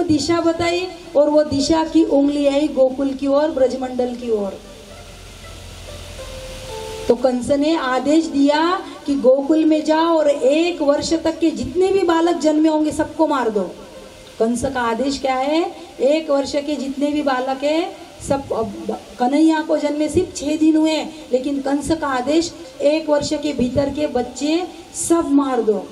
दिशा बताई और वो दिशा की उंगली आई गोकुल की ओर, ब्रजमंडल की ओर। तो कंस ने आदेश दिया कि गोकुल में जाओ और 1 वर्ष तक के जितने भी बालक जन्मे होंगे सबको मार दो। कंस का आदेश क्या है? 1 वर्ष के जितने भी बालक है सब। कन्हैया को जन्मे सिर्फ 6 दिन हुए, लेकिन कंस का आदेश 1 वर्ष के भीतर के बच्चे सब मार दो।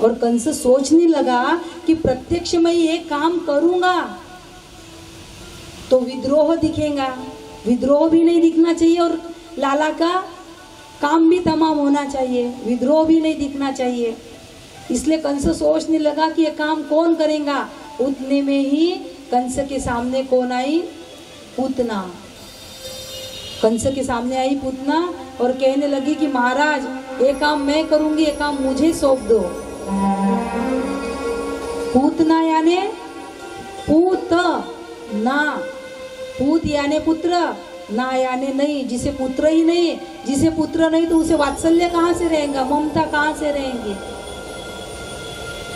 और कंस सोचने लगा कि प्रत्यक्ष मैं ये काम करूंगा तो विद्रोह दिखेगा, विद्रोह भी नहीं दिखना चाहिए और लाला का काम भी तमाम होना चाहिए, विद्रोह भी नहीं दिखना चाहिए। इसलिए कंस सोचने लगा कि ये काम कौन करेगा। उतने में ही कंस के सामने कौन आई? पूतना। कंस के सामने आई पूतना और कहने लगी कि महाराज ये काम मैं करूंगी, ये काम मुझे सौंप दो। पूतना यानी पूत ना, पूत यानी पुत्र, ना यानी नहीं। जिसे पुत्र ही नहीं, जिसे पुत्र नहीं तो उसे वात्सल्य कहाँ से रहेगा, ममता कहाँ से रहेंगी?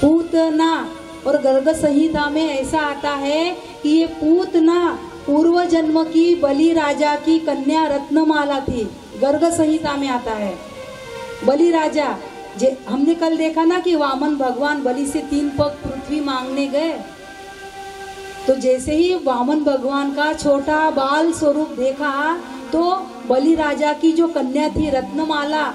पूतना। और गर्ग संहिता में ऐसा आता है कि ये पूतना पूर्व जन्म की बलि राजा की कन्या रत्नमाला थी। गर्ग संहिता में आता है। बलि राजा, हमने कल देखा ना कि वामन भगवान बलि से 3 पग पृथ्वी मांगने गए। तो जैसे ही वामन भगवान का छोटा बाल स्वरूप देखा तो बलि राजा की जो कन्या थी रत्नमाला,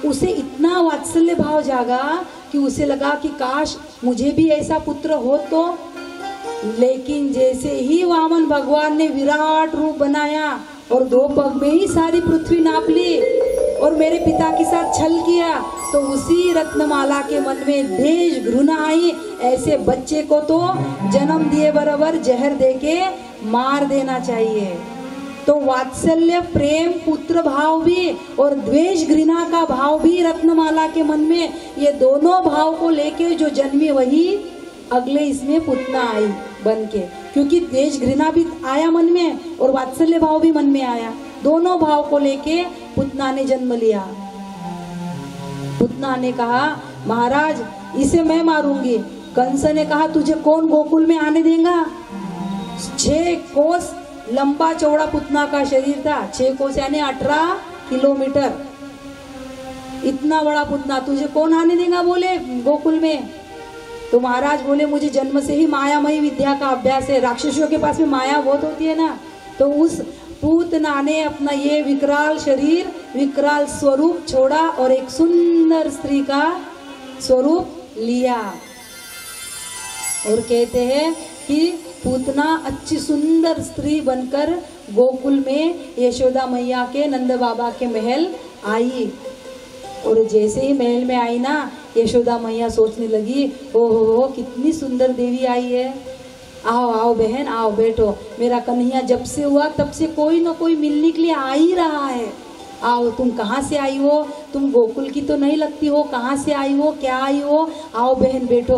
उसे इतना वात्सल्य भाव जागा कि उसे लगा कि काश मुझे भी ऐसा पुत्र हो तो। लेकिन जैसे ही वामन भगवान ने विराट रूप बनाया और 2 पग में ही सारी पृथ्वी नाप ली और मेरे पिता के साथ छल किया, तो उसी रत्नमाला के मन में देश घृणा आई। ऐसे बच्चे को तो जन्म दिए बराबर जहर देके मार देना चाहिए। तो वात्सल्य, प्रेम, पुत्र भाव भी और द्वेष घृणा का भाव भी रत्नमाला के मन में, ये दोनों भाव को लेके जो जन्मी वही अगले इसमें पुतना आई बन के। क्योंकि द्वेष घृणा भी आया मन में और वात्सल्य भाव भी मन में आया, दोनों भाव को लेके पुतना ने जन्म लिया। पुतना ने कहा महाराज इसे मैं मारूंगी। कंस ने कहा तुझे कौन गोकुल में आने देगा? 6 कोस लंबा चौड़ा पुतना का शरीर था। 6 कोस यानी 18 किलोमीटर। इतना बड़ा पुतना तुझे कौन आने देगा बोले गोकुल में? तो महाराज बोले मुझे जन्म से ही मायामयी विद्या का अभ्यास है। राक्षसों के पास में माया बहुत होती है ना। तो उस पूतना ने अपना ये विकराल शरीर, विकराल स्वरूप छोड़ा और एक सुंदर स्त्री का स्वरूप लिया। और कहते हैं कि पूतना अच्छी सुंदर स्त्री बनकर गोकुल में यशोदा मैया के नंद बाबा के महल आई। और जैसे ही महल में आई ना, यशोदा मैया सोचने लगी ओहो कितनी सुंदर देवी आई है। आओ आओ बहन आओ बैठो, मेरा कन्हैया जब से हुआ तब से कोई ना कोई मिलने के लिए आ ही रहा है। आओ तुम कहाँ से आई हो? तुम गोकुल की तो नहीं लगती हो, कहाँ से आई हो, क्या आई हो? आओ बहन बैठो।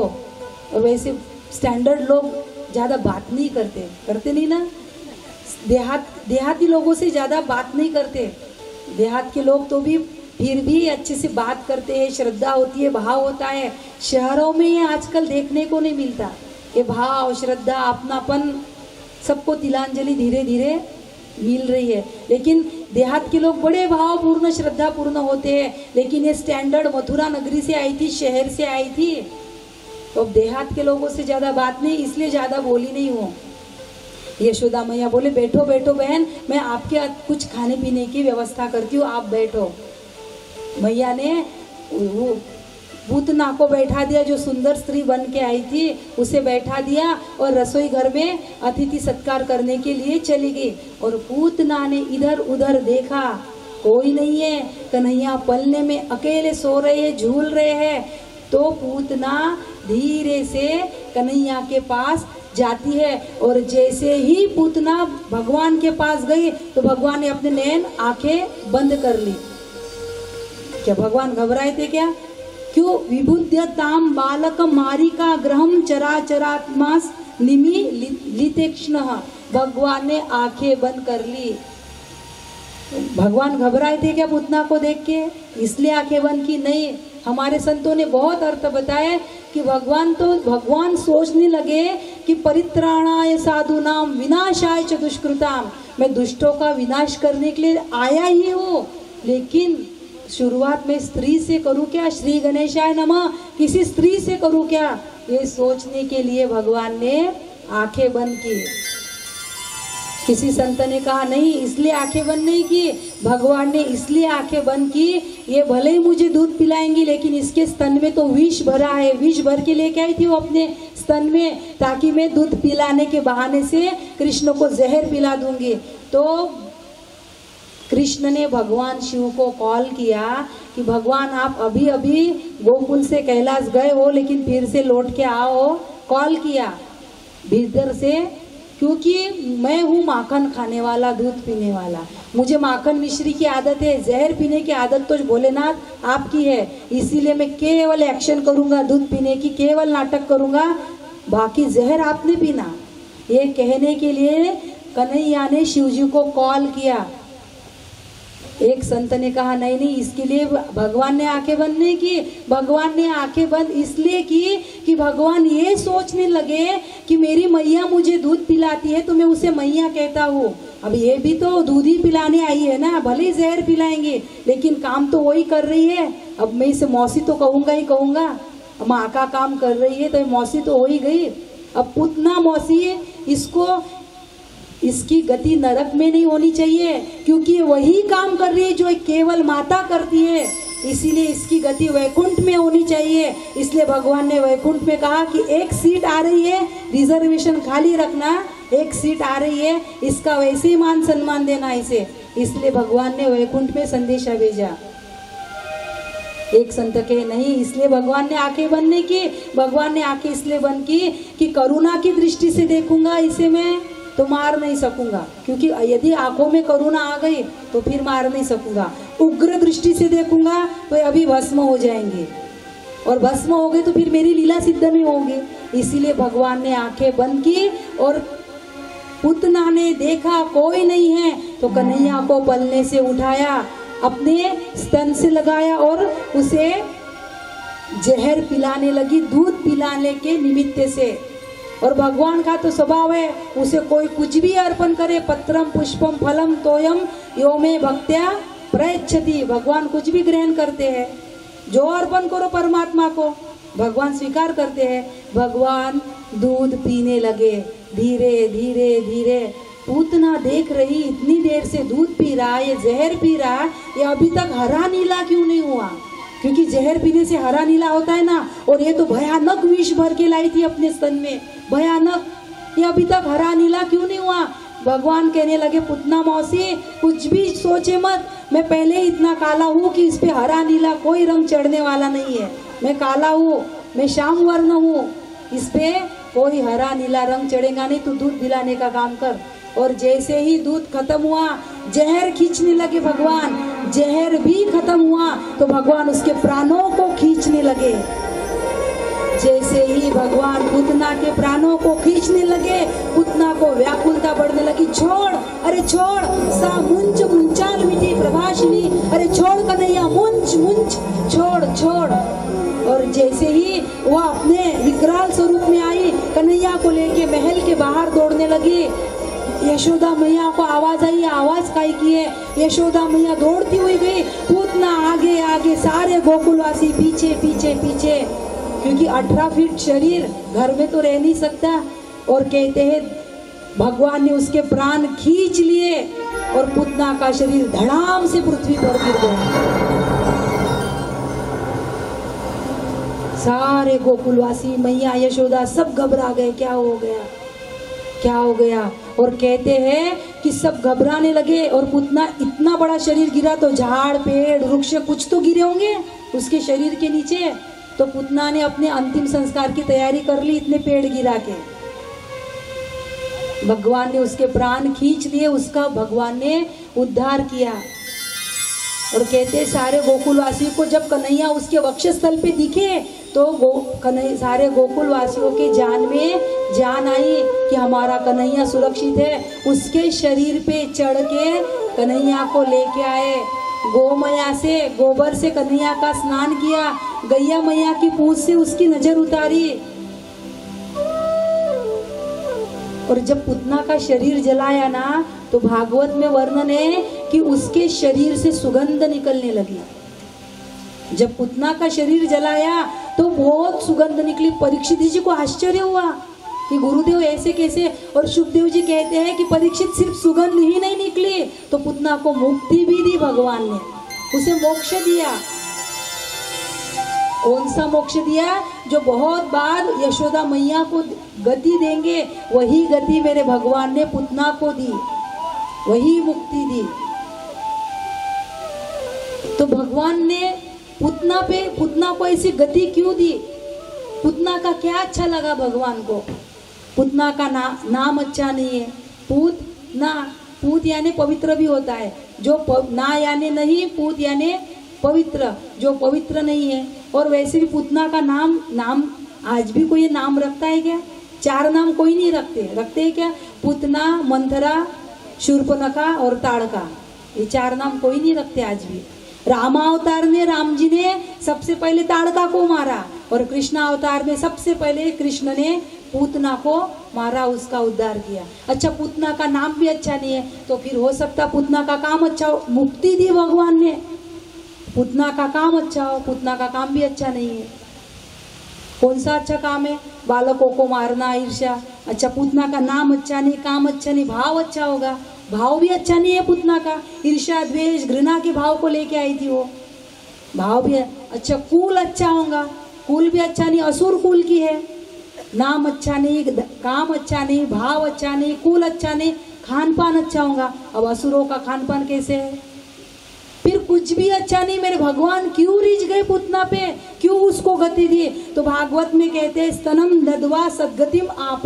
और वैसे स्टैंडर्ड लोग ज़्यादा बात नहीं करते नहीं ना। देहाती लोगों से ज़्यादा बात नहीं करते। देहात के लोग तो भी फिर भी अच्छे से बात करते हैं, श्रद्धा होती है, भाव होता है। शहरों में ये आजकल देखने को नहीं मिलता। ये भाव, श्रद्धा, अपनापन सबको तिलांजलि धीरे धीरे मिल रही है। लेकिन देहात के लोग बड़े भावपूर्ण, श्रद्धापूर्ण होते हैं। लेकिन ये स्टैंडर्ड मथुरा नगरी से आई थी, शहर से आई थी, तो अब देहात के लोगों से ज़्यादा बात नहीं, इसलिए ज़्यादा बोली नहीं हूँ। यशोदा मैया बोले बैठो बैठो बहन, मैं आपके कुछ खाने पीने की व्यवस्था करती हूँ, आप बैठो। मैया ने वो पूतना को बैठा दिया, जो सुंदर स्त्री बन के आई थी उसे बैठा दिया और रसोई घर में अतिथि सत्कार करने के लिए चली गई। और पूतना ने इधर उधर देखा, कोई नहीं है। कन्हैया पलने में अकेले सो रहे हैं, झूल रहे हैं। तो पूतना धीरे से कन्हैया के पास जाती है और जैसे ही पूतना भगवान के पास गई तो भगवान ने अपने नैन आंखें बंद कर ली। क्या भगवान घबराए थे क्या? क्यों? विबुध्यताम बालक मारिका ग्रहम चराचरात्मास निमि लितेक्ष्ण। भगवान ने आंखें बंद कर ली। भगवान घबराए थे क्या पूतना को देख के? इसलिए आंखें बंद की? नहीं, हमारे संतों ने बहुत अर्थ बताए कि भगवान सोचने लगे कि परित्राणाय साधुनाम विनाशाय च दुष्कृताम, मैं दुष्टों का विनाश करने के लिए आया ही हूँ, लेकिन शुरुआत में स्त्री से करूँ क्या, श्री गणेशाय नमः किसी स्त्री से करूँ क्या, ये सोचने के लिए भगवान ने आंखें बंद की। किसी संत ने कहा नहीं, इसलिए आंखें बंद नहीं की, भगवान ने इसलिए आंखें बंद की, ये भले ही मुझे दूध पिलाएंगी लेकिन इसके स्तन में तो विष भरा है, विष भर के लेके आई थी वो अपने स्तन में, ताकि मैं दूध पिलाने के बहाने से कृष्ण को जहर पिला दूंगी। तो कृष्ण ने भगवान शिव को कॉल किया कि भगवान आप अभी अभी गोकुल से कैलाश गए हो लेकिन फिर से लौट के आओ। कॉल किया भीतर से, क्योंकि मैं हूँ माखन खाने वाला, दूध पीने वाला, मुझे माखन मिश्री की आदत है, जहर पीने की आदत तो भोलेनाथ आपकी है, इसीलिए मैं केवल एक्शन करूँगा, दूध पीने की केवल नाटक करूँगा, बाकी जहर आपने पीना। ये कहने के लिए कन्हैया ने शिवजी को कॉल किया। एक संत ने कहा नहीं नहीं, इसके लिए भगवान ने आंखें बंद नहीं की, भगवान ने आंखें बंद इसलिए की कि भगवान ये सोचने लगे कि मेरी मैया मुझे दूध पिलाती है तो मैं उसे मैया कहता हूँ। अब ये भी तो दूध ही पिलाने आई है ना, भले ही जहर पिलाएंगे लेकिन काम तो वही कर रही है। अब मैं इसे मौसी तो कहूँगा ही कहूँगा, माँ का काम कर रही है तो मौसी तो हो ही गई। अब पुतना मौसी इसकी गति नरक में नहीं होनी चाहिए, क्योंकि वही काम कर रही है जो केवल माता करती है, इसीलिए इसकी गति वैकुंठ में होनी चाहिए। इसलिए भगवान ने वैकुंठ में कहा कि एक सीट आ रही है, रिजर्वेशन खाली रखना, एक सीट आ रही है, इसका वैसे ही मान सम्मान देना इसे। इसलिए भगवान ने वैकुंठ में संदेशा भेजा। एक संत के नहीं, इसलिए भगवान ने आंखें बंद नहीं की, भगवान ने आंखें इसलिए बंद की कि करुणा की दृष्टि से देखूंगा इसे मैं तो मार नहीं सकूंगा, क्योंकि यदि आंखों में करुणा आ गई तो फिर मार नहीं सकूंगा। उग्र दृष्टि से देखूंगा तो अभी भस्म हो जाएंगे, और भस्म हो गए तो फिर मेरी लीला सिद्ध नहीं होगी। इसीलिए भगवान ने आंखें बंद की और पुतना ने देखा कोई नहीं है तो कन्हैया को पलने से उठाया, अपने स्तन से लगाया और उसे जहर पिलाने लगी, दूध पिलाने के निमित्त से। और भगवान का तो स्वभाव है, उसे कोई कुछ भी अर्पण करे, पत्रम पुष्पम फलम तोयम यो में भक्त्या प्रयच्छति, भगवान कुछ भी ग्रहण करते हैं, जो अर्पण करो परमात्मा को भगवान स्वीकार करते हैं। भगवान दूध पीने लगे, धीरे धीरे धीरे। पूतना देख रही इतनी देर से दूध पी रहा, ये जहर पी रहा, ये अभी तक हरा नीला क्यों नहीं हुआ, क्योंकि जहर पीने से हरा नीला होता है ना, और ये तो भयानक विष भर के लाई थी अपने स्तन में, भयानक, ये अभी तक हरा नीला क्यों नहीं हुआ। भगवान कहने लगे पुतना मौसी कुछ भी सोचे मत, मैं पहले ही इतना काला हूँ कि इस पे हरा नीला कोई रंग चढ़ने वाला नहीं है, मैं काला हूँ, मैं श्याम वर्ण हूँ, इस पे कोई हरा नीला रंग चढ़ेगा नहीं, तू दूध पिलाने का काम कर। और जैसे ही दूध खत्म हुआ जहर खींचने लगे भगवान, जहर भी खत्म हुआ तो भगवान उसके प्राणों को खींचने लगे। जैसे ही भगवान पुतना के प्राणों को खींचने लगे, पुतना को व्याकुलता बढ़ने लगी, छोड़, अरे छोड़, सा मुंच मुंचाल मिटी प्रभाषिनी, अरे छोड़ कन्हैया, मुंच मुंच, छोड़ छोड़। और जैसे ही वह अपने विकराल स्वरूप में आई, कन्हैया को लेके महल के बाहर दौड़ने लगी। यशोदा मैया को आवाज आई, आवाज काई की है, यशोदा मैया दौड़ती हुई गई, पूतना आगे आगे, सारे गोकुलवासी पीछे पीछे पीछे, क्योंकि 18 फीट शरीर घर में तो रह नहीं सकता। और कहते हैं भगवान ने उसके प्राण खींच लिए और पूतना का शरीर धड़ाम से पृथ्वी पर गिर गया। सारे गोकुलवासी, मैया यशोदा सब घबरा गए, क्या हो गया, क्या हो गया। और कहते हैं कि सब घबराने लगे, और पुतना इतना बड़ा शरीर गिरा तो झाड़ पेड़ वृक्ष कुछ तो गिरे होंगे उसके शरीर के नीचे, तो पुतना ने अपने अंतिम संस्कार की तैयारी कर ली इतने पेड़ गिरा के। भगवान ने उसके प्राण खींच लिए, उसका भगवान ने उद्धार किया। और कहते सारे गोकुलवासियों को जब कन्हैया उसके वक्षस्थल पे दिखे तो सारे गोकुलवासियों के जान में जान आई कि हमारा कन्हैया सुरक्षित है। उसके शरीर पे चढ़ के कन्हैया को लेके आए, गोमया से, गोबर से कन्हैया का स्नान किया, गैया मैया की पूंछ से उसकी नजर उतारी, और जब पुतना का शरीर जलाया ना तो भागवत में वर्णन है कि उसके शरीर से सुगंध निकलने लगी। जब पुतना का शरीर जलाया तो बहुत सुगंध निकली। परीक्षित जी को आश्चर्य हुआ कि गुरुदेव ऐसे कैसे, और सुखदेव जी कहते हैं कि परीक्षित सिर्फ सुगंध ही नहीं निकली तो पुतना को मुक्ति भी दी भगवान ने, उसे मोक्ष दिया। कौन सा मोक्ष दिया? जो बहुत बार यशोदा मैया को गति देंगे वही गति मेरे भगवान ने पुतना को दी, वही मुक्ति दी। तो भगवान ने पुतना को ऐसी गति क्यों दी? पुतना का क्या अच्छा लगा भगवान को? पुतना का नाम अच्छा नहीं है। पूत यानी पवित्र भी होता है, जो ना यानी नहीं, पूत यानी पवित्र, जो पवित्र नहीं है। और वैसे भी पुतना का नाम आज भी कोई नाम रखता है क्या? 4 नाम कोई नहीं रखते हैं क्या? पुतना, मंथरा, शूर्पणखा और ताड़का, ये 4 नाम कोई नहीं रखते आज भी। रामावतार में राम जी ने सबसे पहले ताड़का को मारा, और कृष्ण अवतार में सबसे पहले कृष्ण ने पूतना को मारा, उसका उद्धार किया। अच्छा, पूतना का नाम भी अच्छा नहीं है तो फिर हो सकता पूतना का काम अच्छा हो, मुक्ति दी भगवान ने। पूतना का काम अच्छा हो, पूतना का काम भी अच्छा नहीं है। कौन सा अच्छा काम है? बालकों को मारना, ईर्ष्या। अच्छा, पूतना का नाम अच्छा नहीं, काम अच्छा नहीं, भाव अच्छा होगा। भाव भी अच्छा नहीं है पूतना का, ईर्ष्या, द्वेष, घृणा के भाव को लेके आई थी वो, भाव भी है। अच्छा, कुल अच्छा होगा, कुल भी अच्छा नहीं, असुर कुल की है। नाम अच्छा नहीं, काम अच्छा नहीं, भाव अच्छा नहीं, कुल अच्छा नहीं, खान पान अच्छा होगा। अब असुरों का खान पान कैसे है? फिर कुछ भी अच्छा नहीं। मेरे भगवान क्यों रिझ गए पुतना पे, क्यों उसको गति दी? तो भागवत में कहते हैं स्तनम दद्वा सद्गतिम आप,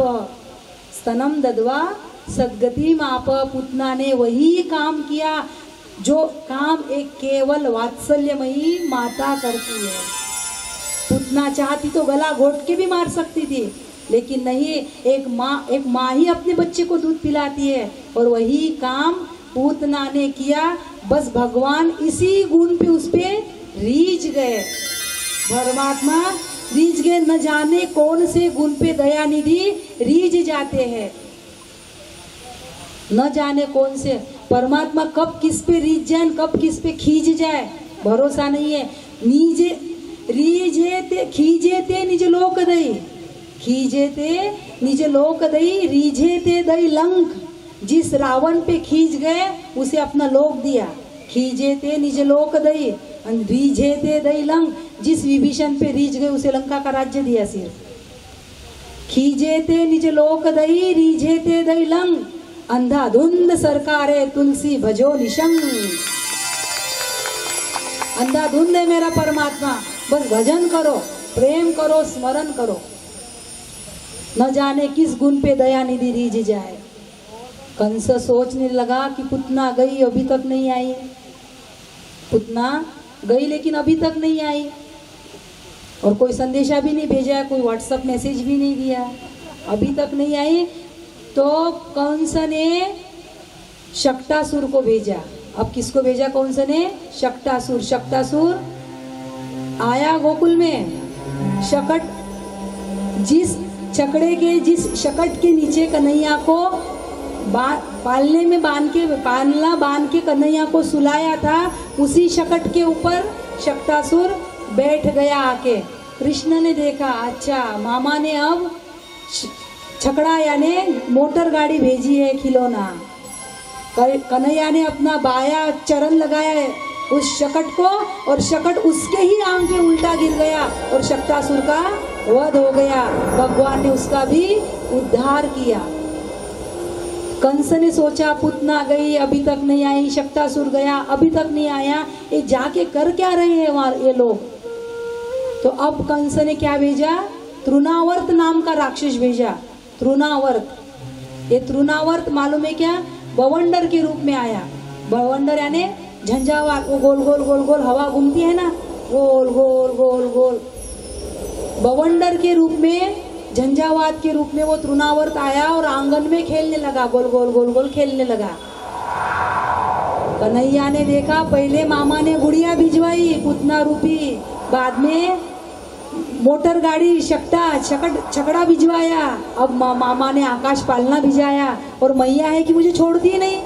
स्तनम दद्वा सद्गतिम आप। पुतना ने वही काम किया जो काम एक केवल वात्सल्यमयी माता करती है। पुतना चाहती तो गला घोट के भी मार सकती थी, लेकिन नहीं, एक माँ ही अपने बच्चे को दूध पिलाती है, और वही काम पूतना ने किया। बस भगवान इसी गुण पे उस पे रीझ गए, परमात्मा रीझ गए। न जाने कौन से गुण पे दयानिधि रीझ जाते हैं, न जाने कौन से परमात्मा कब किस पे रीझ जाए, कब किस पे खींच जाए, भरोसा नहीं है। नीजे रीझे ते खींचे ते निज लोक दई, खींचे ते निज लोक दई, रीझे ते दई लंक। जिस रावण पे खींच गए उसे अपना लोक दिया, खींचे ते निज लोक दई, रीझे ते दई लंक। जिस विभीषण पे रीझ गए उसे लंका का राज्य दिया सिर्फ। खींचे ते निज लोक दई, रीझे ते दई लंक। अंधाधुंध सरकारे तुलसी भजो निशंग। अंधाधुंध है मेरा परमात्मा, बस भजन करो, प्रेम करो, स्मरण करो। न जाने किस गुण पे दयानिधि रीझ जाए। कंस सोचने लगा कि पुतना गई, अभी तक नहीं आई। पुतना गई लेकिन अभी तक नहीं आई, और कोई संदेशा भी नहीं भेजा, कोई व्हाट्सएप मैसेज भी नहीं दिया, अभी तक नहीं आई। तो कंस ने शक्टासुर को भेजा। अब किसको भेजा कंस ने? शक्टासुर। शक्टासुर आया गोकुल में। जिस शकट के नीचे कन्हैया को बांध के कन्हैया को सुलाया था, उसी शकट के ऊपर शक्टासुर बैठ गया आके। कृष्ण ने देखा, अच्छा मामा ने अब छकड़ा यानी मोटर गाड़ी भेजी है, खिलौना। कन्हैया ने अपना बाया चरण लगाया है उस शकट को, और शकट उसके ही आंख में उल्टा गिर गया और शक्टासुर का वध हो गया। भगवान ने उसका भी उद्धार किया। कंस ने सोचा पुतना गई, अभी तक नहीं आई, शक्टासुर गया, अभी तक नहीं आया, ये जाके कर क्या रहे हैं वहां ये लोग। तो अब कंस ने क्या भेजा? तृणावर्त नाम का राक्षस भेजा। तृणावर्त, ये तृणावर्त मालूम है क्या? बवंडर के रूप में आया। बवंडर यानी झंझावात, वो गोल गोल गोल गोल हवा घूमती है ना, गोल गोल गोल गोल। बवंडर के रूप में, झंझावात के रूप में वो तृणावर्त आया और आंगन में खेलने लगा, गोल गोल गोल गोल खेलने लगा। कन्हैया ने देखा, पहले मामा ने गुड़िया भिजवाई पुतना रूपी, बाद में मोटर गाड़ी छकड़ा भिजवाया। अब मामा ने आकाश पालना भिजाया और मैया है कि मुझे छोड़ती नहीं,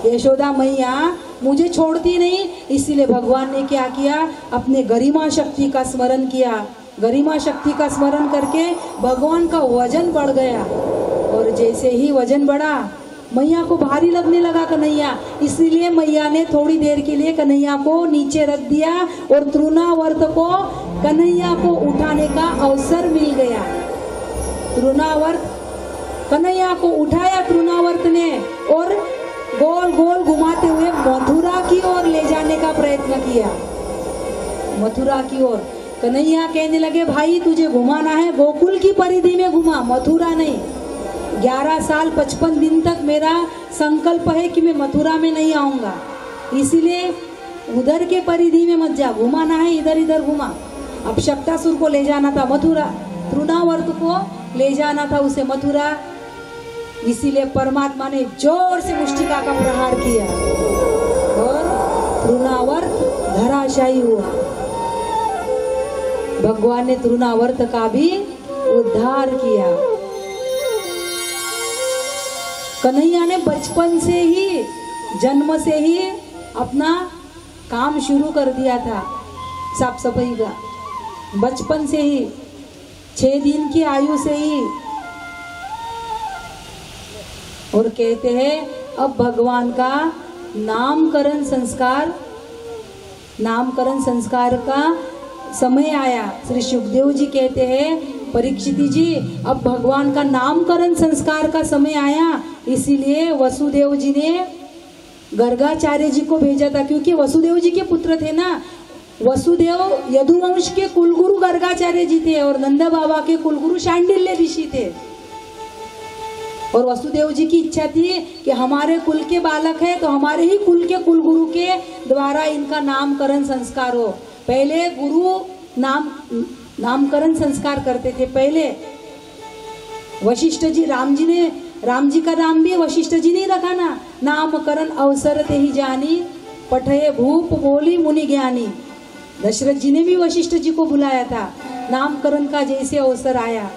यशोदा मैया मुझे छोड़ती नहीं। इसीलिए भगवान ने क्या किया, अपने गरिमा शक्ति का स्मरण किया। गरिमा शक्ति का स्मरण करके भगवान का वजन बढ़ गया और जैसे ही वजन बढ़ा मैया को भारी लगने लगा कन्हैया। इसीलिए मैया ने थोड़ी देर के लिए कन्हैया को नीचे रख दिया और तृणावर्त को कन्हैया को उठाने का अवसर मिल गया। तृणावर्त कन्हैया को उठाया तृणावर्त ने और गोल गोल घुमाते हुए मथुरा की ओर ले जाने का प्रयत्न किया। मथुरा की ओर कन्हैया कहने लगे, भाई तुझे घुमाना है गोकुल की परिधि में घुमा, मथुरा नहीं। 11 साल 55 दिन तक मेरा संकल्प है कि मैं मथुरा में नहीं आऊंगा, इसीलिए उधर के परिधि में मत जा, घुमाना है इधर इधर घुमा। अब शक्तासुर को ले जाना था मथुरा, तृणावर्त को ले जाना था उसे मथुरा। इसीलिए परमात्मा ने जोर से मुष्टिका का प्रहार किया और तृणावर्त धराशायी हुआ। भगवान ने तृणावर्त का भी उद्धार किया। कन्हैया ने बचपन से ही, जन्म से ही अपना काम शुरू कर दिया था साफ सफाई का। बचपन से ही 6 दिन की आयु से ही। और कहते हैं अब भगवान का नामकरण संस्कार का समय आया। श्री सुखदेव जी कहते हैं, परीक्षित जी अब भगवान का नामकरण संस्कार का समय आया, इसीलिए वसुदेव जी ने गर्गाचार्य जी को भेजा था, क्योंकि वसुदेव जी के पुत्र थे ना। वसुदेव यदुवंश के कुलगुरु गर्गाचार्य जी थे और नंद बाबा के कुलगुरु शांडिल्य ऋषि थे। और वसुदेव जी की इच्छा थी कि हमारे कुल के बालक है तो हमारे ही कुल के कुलगुरु के द्वारा इनका नामकरण संस्कार हो। पहले गुरु नामकरण संस्कार करते थे। पहले वशिष्ठ जी, राम जी का नाम भी वशिष्ठ जी नहीं रखा ना। नामकरण अवसर ते ही जानी, पठये भूप बोली मुनि ज्ञानी। दशरथ जी ने भी वशिष्ठ जी को बुलाया था, नामकरण का जैसे अवसर आया।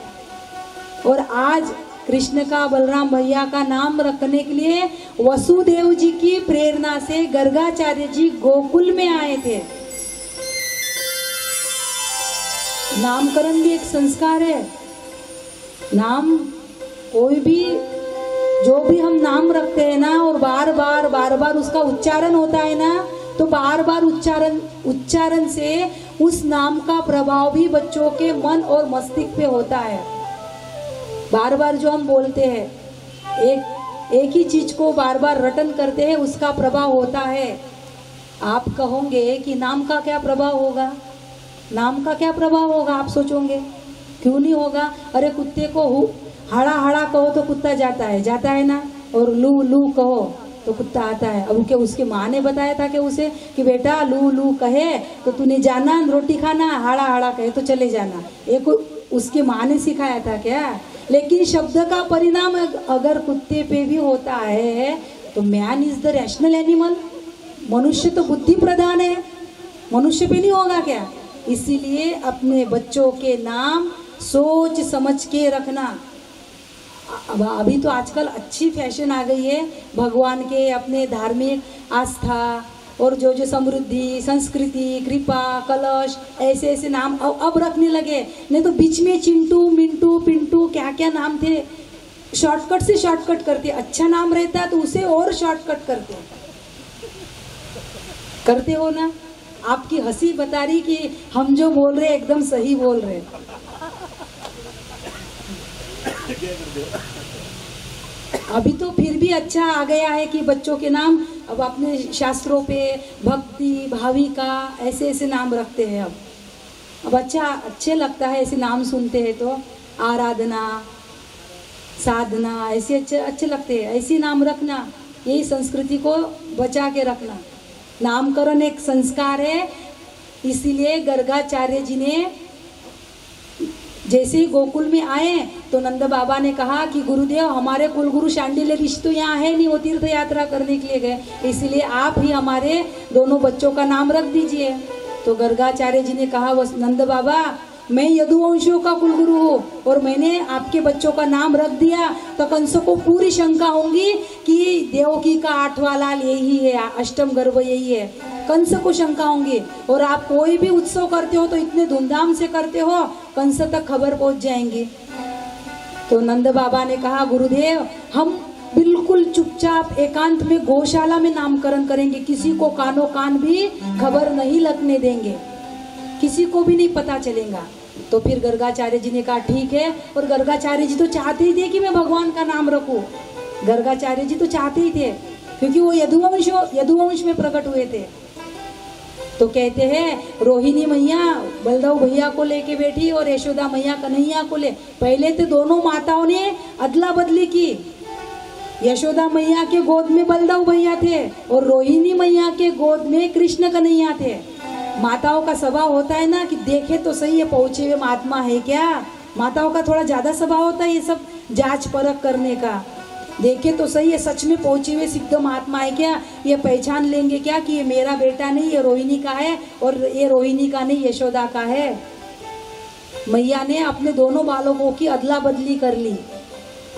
और आज कृष्ण का, बलराम भैया का नाम रखने के लिए वसुदेव जी की प्रेरणा से गर्गाचार्य जी गोकुल में आए थे। नामकरण भी एक संस्कार है। नाम कोई भी, जो भी हम नाम रखते हैं ना और बार बार उसका उच्चारण होता है ना, तो बार बार उच्चारण से उस नाम का प्रभाव भी बच्चों के मन और मस्तिष्क पे होता है। बार बार जो हम बोलते हैं, एक ही चीज को बार बार रटन करते हैं, उसका प्रभाव होता है। आप कहोगे कि नाम का क्या प्रभाव होगा, नाम का क्या प्रभाव होगा, आप सोचोगे क्यों नहीं होगा। अरे कुत्ते को हड़ा हड़ा कहो तो कुत्ता जाता है ना, और लू लू कहो तो कुत्ता आता है। अब क्या उसके माँ ने बताया था कि उसे कि बेटा लू लू कहे तो तूने जाना रोटी खाना, हड़ा हड़ा कहे तो चले जाना। एक उसके माँ ने सिखाया था क्या। लेकिन शब्द का परिणाम अगर कुत्ते पे भी होता है तो man is the rational animal, मनुष्य तो बुद्धि प्रधान है, मनुष्य पे नहीं होगा क्या। इसीलिए अपने बच्चों के नाम सोच समझ के रखना। अभी तो आजकल अच्छी फैशन आ गई है, भगवान के अपने धार्मिक आस्था और जो समृद्धि, संस्कृति, कृपा, कलश, ऐसे नाम अब रखने लगे। नहीं तो बीच में चिंटू, मिंटू, पिंटू क्या क्या नाम थे, शॉर्टकट से शॉर्टकट करते। अच्छा नाम रहता तो उसे और शॉर्टकट करते हो ना। आपकी हंसी बता रही कि हम जो बोल रहे एकदम सही बोल रहे। अभी तो फिर भी अच्छा आ गया है कि बच्चों के नाम अब अपने शास्त्रों पे भक्ति, भाविका, ऐसे नाम रखते हैं। अब अच्छे लगता है ऐसे नाम सुनते हैं तो। आराधना, साधना, ऐसे अच्छे लगते हैं। ऐसे नाम रखना, यही संस्कृति को बचा के रखना। नामकरण एक संस्कार है। इसीलिए गर्गाचार्य जी ने जैसे ही गोकुल में आए तो नंद बाबा ने कहा कि गुरुदेव हमारे कुलगुरु शांडिल्य ऋषि तो यहाँ है नहीं, वो तीर्थ यात्रा करने के लिए गए, इसलिए आप ही हमारे दोनों बच्चों का नाम रख दीजिए। तो गर्गाचार्य जी ने कहा, नंद बाबा मैं यदुवंशियों का कुलगुरु हूँ और मैंने आपके बच्चों का नाम रख दिया, तो कंस को पूरी शंका होंगी कि देवकी का 8वां लाल यही है, अष्टम गर्भ यही है। कंस को शंका होंगी। और आप कोई भी उत्सव करते हो तो इतने धूमधाम से करते हो, कंस तक खबर पहुंच जाएंगी। तो नंद बाबा ने कहा, गुरुदेव हम बिल्कुल चुपचाप एकांत में गौशाला में नामकरण करेंगे, किसी को कानो कान भी खबर नहीं लगने देंगे, किसी को भी नहीं पता चलेगा। तो फिर गर्गाचार्य जी ने कहा ठीक है। और गर्गाचार्य जी तो चाहते ही थे कि मैं भगवान का नाम रखूं। गर्गाचार्य जी तो चाहते ही थे, क्योंकि वो यदुवंश में प्रकट हुए थे। तो कहते हैं रोहिणी मैया बलदेव भैया को लेके बैठी और यशोदा मैया कन्हैया को ले। पहले तो दोनों माताओं ने अदला बदली की। यशोदा मैया के गोद में बलदेव भैया थे और रोहिणी मैया के गोद में कृष्ण कन्हैया थे। माताओं का स्वभाव होता है ना कि देखे तो सही है पहुंचे हुए महात्मा है क्या। माताओं का थोड़ा ज्यादा स्वभाव होता है ये सब जांच परख करने का। देखे तो सही है सच में पहुंचे हुए सिद्ध महात्मा है क्या, ये पहचान लेंगे क्या कि ये मेरा बेटा नहीं, ये रोहिणी का है और ये रोहिणी का नहीं यशोदा का है। मैया ने अपने दोनों बालकों की अदला बदली कर ली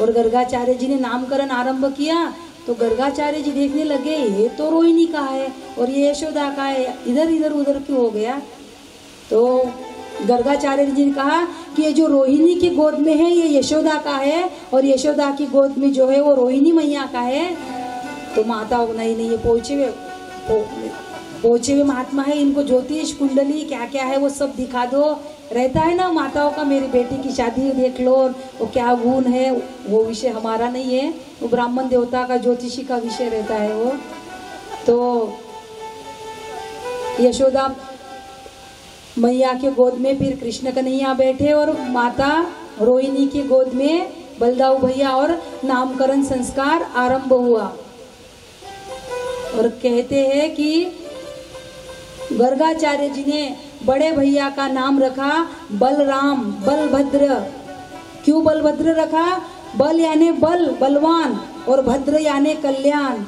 और गर्गाचार्य जी ने नामकरण आरंभ किया। तो गर्गाचार्य जी देखने लगे ये तो रोहिणी का है और ये यशोदा का है, इधर इधर उधर क्यों हो गया। तो गर्गाचार्य जी ने कहा कि ये जो रोहिणी के गोद में है ये यशोदा का है और यशोदा की गोद में जो है वो रोहिणी मैया का है। तो माता नहीं ये पहुंचे हुए महात्मा है, इनको ज्योतिष कुंडली क्या क्या है वो सब दिखा दो। रहता है ना माताओं का, मेरी बेटी की शादी देख लो, वो क्या गुण है, वो विषय हमारा नहीं है, वो ब्राह्मण देवता का ज्योतिषी का विषय रहता है वो। तो यशोदा मैया के गोद में फिर कृष्ण कन्हैया बैठे और माता रोहिणी की गोद में बलदेव भैया और नामकरण संस्कार आरंभ हुआ। और कहते हैं कि गर्गाचार्य जी ने बड़े भैया का नाम रखा बलराम, बलभद्र। क्यों बलभद्र रखा? बल यानी बल, बलवान, और भद्र यानी कल्याण।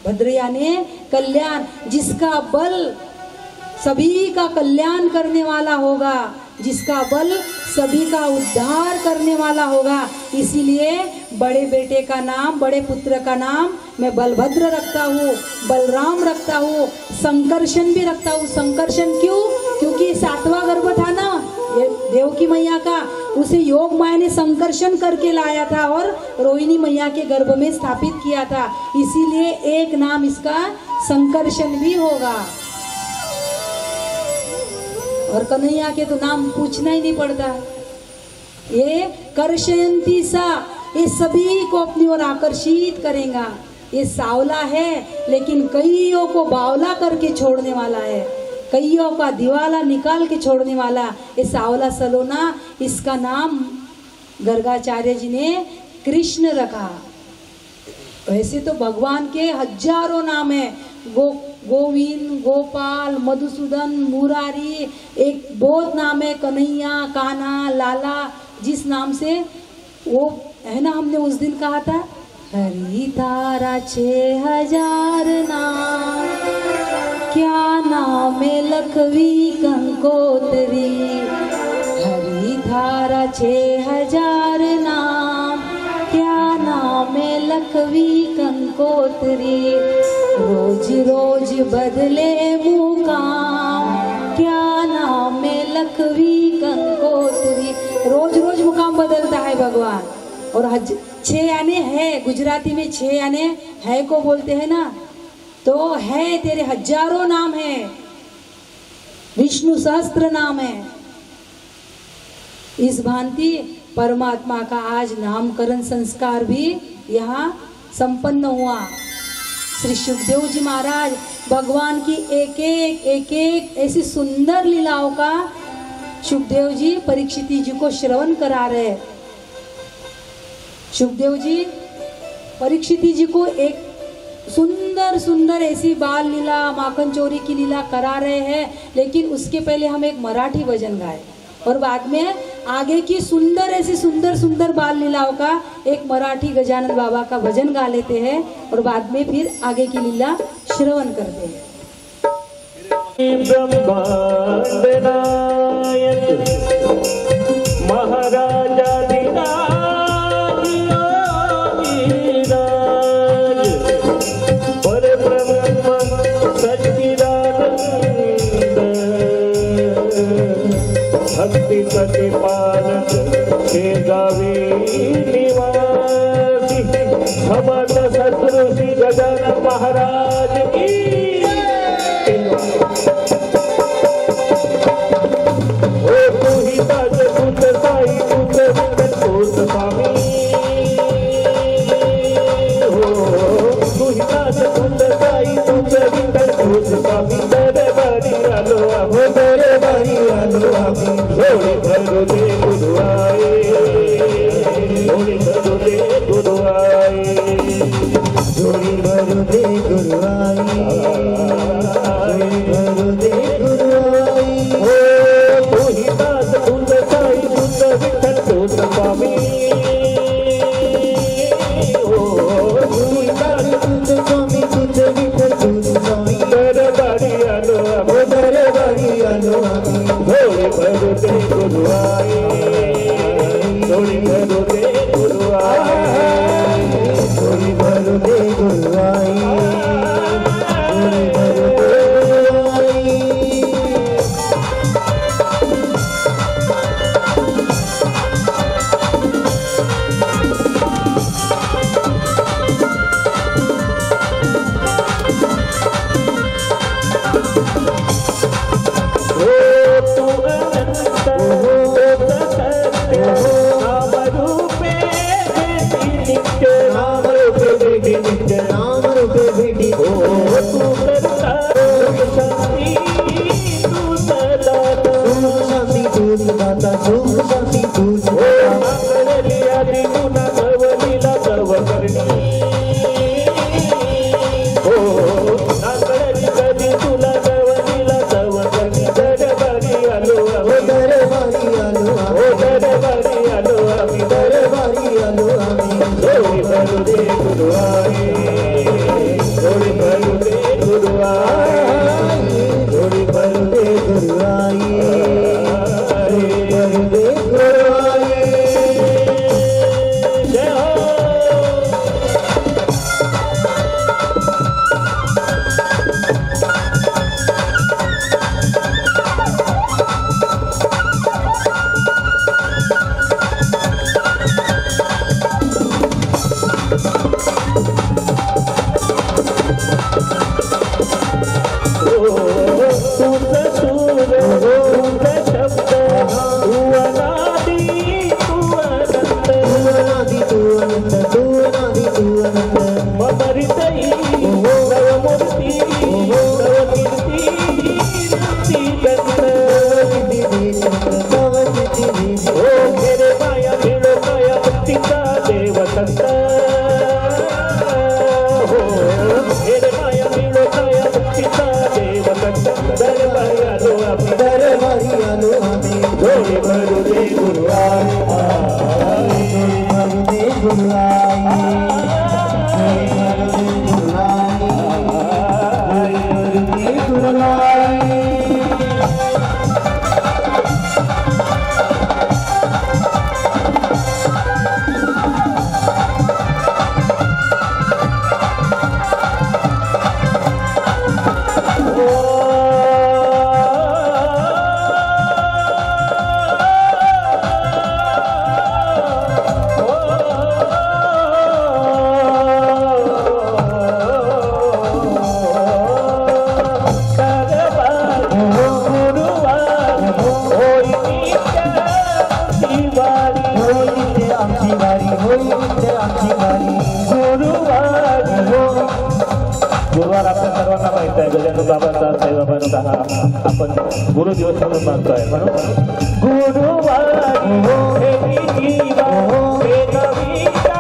भद्र यानी कल्याण, जिसका बल सभी का कल्याण करने वाला होगा, जिसका बल सभी का उद्धार करने वाला होगा। इसीलिए बड़े बेटे का नाम, बड़े पुत्र का नाम मैं बलभद्र रखता हूँ, बलराम रखता हूँ, संकर्षण भी रखता हूँ। संकर्षण क्यों? क्योंकि 7वां गर्भ था ना देवकी मैया का, उसे योग माया ने संकर्षण करके लाया था और रोहिणी मैया के गर्भ में स्थापित किया था। इसीलिए एक नाम इसका संकर्षण भी होगा। और कन्हैया के तो नाम पूछना ही नहीं पड़ता। ये कर्षयंती सा, ये सभी को अपनी ओर आकर्षित करेगा। ये सावला है लेकिन कईयों को बावला करके छोड़ने वाला है, कईयों का दिवाला निकाल के छोड़ने वाला ये सावला सलोना। इसका नाम गर्गाचार्य जी ने कृष्ण रखा। वैसे तो भगवान के हजारों नाम है, गोविंद, गोपाल, मधुसूदन, मुरारी, एक बहुत नाम है, कन्हैया, कान्हा, लाला। जिस नाम से वो है ना, हमने उस दिन कहा था हरि तारा 6000 नाम, क्या नाम है लखवी कंकोतरी। हरि धारा 6000 नाम, क्या नाम है लखवी कंकोतरी। रोज रोज बदले मुकाम, क्या नाम है लखवी कंकोतरी। रोज रोज मुकाम बदलता है भगवान। और 6 यानी है, गुजराती में 6 यानी है को बोलते हैं ना, तो है तेरे हजारों नाम है, विष्णु सहस्त्र नाम है। इस भांति परमात्मा का आज नामकरण संस्कार भी यहाँ संपन्न हुआ। श्री सुखदेव जी महाराज भगवान की एक एक ऐसी सुंदर लीलाओं का सुखदेव जी परीक्षित जी को श्रवण करा रहे। सुखदेव जी परीक्षित जी को एक सुंदर सुंदर ऐसी बाल लीला, माखन चोरी की लीला करा रहे हैं। लेकिन उसके पहले हम एक मराठी भजन गाए और बाद में आगे की सुंदर ऐसी सुंदर सुंदर बाल लीलाओं का एक मराठी गजानन बाबा का भजन गा लेते हैं और बाद में फिर आगे की लीला श्रवण करते हैं। ब्रह्मांड नायक महाराजाधिराज योगीराज परब्रह्म सच्चिदानंद भक्ति प्रतिपालक शेगावी निवासी समर्थ सद्गुरु श्री गजानन महाराज की ओ तू ही ताज पुत साई पुत विठ्ठल पुत स्वामी हो तू ही ताज पुत साई पुत विठ्ठल पुत स्वामी दरबारी आलो आहो दरबारी आलो आहो जोड़ी भरो दे गुरु आए जोड़ी भरो दे गुरु आए जोड़ी भरो दे गुरु आई जोड़ी भरो दे गुरु आई हो तू ही ताज पुत साई पुत विठ्ठल पुत स्वामी हो तू ही ताज तुझ स्वामी तुझ विठ्ठल तुझ स्वामी दरबारी आलो आहो दरबारी आलो आम्ही जोड़ी भरो दे गुरु आए जोड़ी भरो दे गुरु आए जोड़ी भरो दे गुरु आई जोड़ी भरो दे गुरु आई ओ तू अनंत हो सत्य नाम रूपे नित्य नाम रूपे बेटी नित्य नाम रूपे बेटी ओ तू करता शांति तू सदा सुख शांति दूध दाता सुख शांति दूध ओ मंगल आदि गुण नव लीला सर्व करणी ओ मंगल आदि गुण नव लीला सर्व करणी दरबारी आलो आहो दरबारी आलो ओ दरबारी आलो आम्ही दरबारी आलो आम्ही जोड़ी भरो दे गुरु आए जोड़ी भरो दे गुरु आए जोड़ी भरो दे गुरु आई जोड़ी भरो दे गुरु आई जय हो तुझ सूर तुझ शब्द तू अनादि तू अनंत तू अनादि तू अनंत तू अनादि तू अनंत ममरितई नव मूर्ति नव कीर्ति मूर्ति गंध दीदी चंद्र तव दीदी ओ मेरे माया मिलो माया भक्तिचा देव संत हो मेरे माया मिलो माया भक्तिचा देव संत दरबारी आलो आम्ही दरबारी आलो आम्ही जोड़ी भरो दे गुरु आए जोड़ी भरो दे गुरु आई जोड़ी भरो दे गुरु आई जोड़ी भरो दे गुरु आई गुरुवार आपल्या सर्वांना माहित आहे गजानन बाबांचा साईबाबांचा हा आपण गुरु दिवस म्हणून मानतोय म्हणून गुरुवारी हे जीवा हे नवीचा